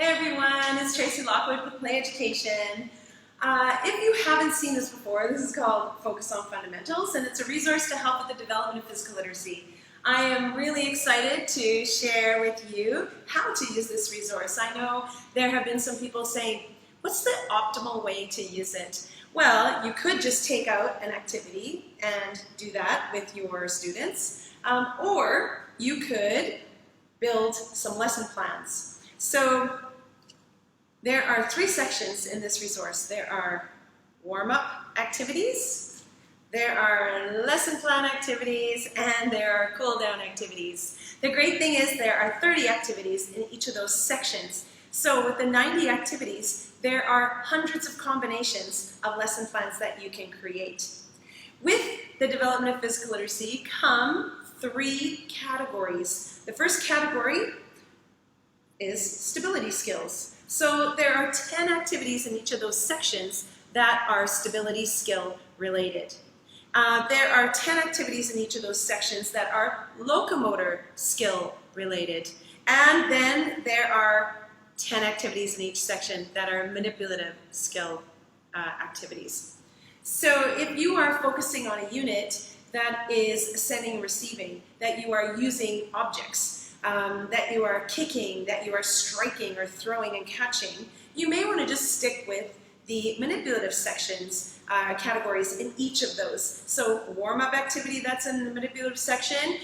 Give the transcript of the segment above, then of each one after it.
Hey everyone, it's Tracy Lockwood with Play Education. If you haven't seen this before, this is called Focus on Fundamentals, and it's a resource to help with the development of physical literacy. I am really excited to share with you how to use this resource. I know there have been some people saying, what's the optimal way to use it? Well, you could just take out an activity and do that with your students, or you could build some lesson plans. So there are 3 sections in this resource. There are warm-up activities, there are lesson plan activities, and there are cool-down activities. The great thing is there are 30 activities in each of those sections. So with the 90 activities, there are hundreds of combinations of lesson plans that you can create. With the development of physical literacy come 3 categories. The first category is stability skills. So there are 10 activities in each of those sections that are stability skill related. There are 10 activities in each of those sections that are locomotor skill related. And then there are 10 activities in each section that are manipulative skill activities. So if you are focusing on a unit that is sending and receiving, that you are using objects, that you are kicking, that you are striking or throwing and catching, you may want to just stick with the manipulative sections, categories in each of those. So warm-up activity, that's in the manipulative section,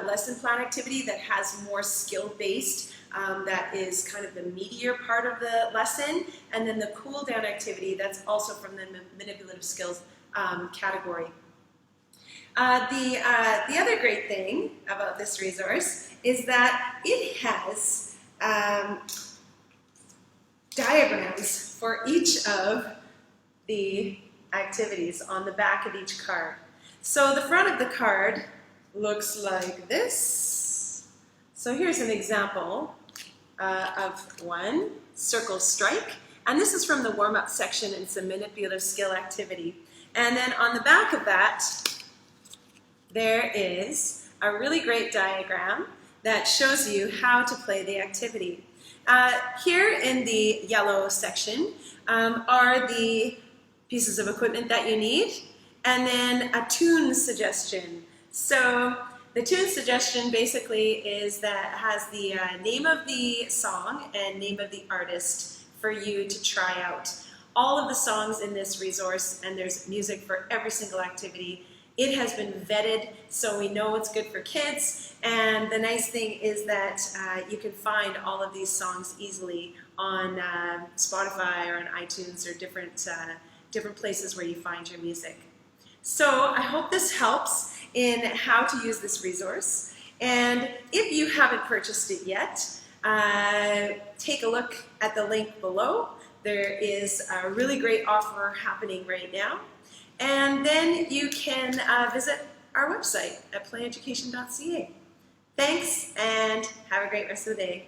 lesson plan activity that has more skill-based, that is kind of the meatier part of the lesson, and then the cool-down activity, that's also from the manipulative skills category. The other great thing about this resource is that it has diagrams for each of the activities on the back of each card. So the front of the card looks like this. So here's an example of one, circle strike. And this is from the warm-up section. It's a manipulative skill activity. And then on the back of that, there is a really great diagram that shows you how to play the activity. Here in the yellow section are the pieces of equipment that you need, and then a tune suggestion. So the tune suggestion basically is that has the name of the song and name of the artist for you to try out. All of the songs in this resource, and there's music for every single activity. It has been vetted, so we know it's good for kids, and the nice thing is that you can find all of these songs easily on Spotify or on iTunes or different places where you find your music. So I hope this helps in how to use this resource, and if you haven't purchased it yet, take a look at the link below. There is a really great offer happening right now. And then you can visit our website at playeducation.ca. Thanks, and have a great rest of the day.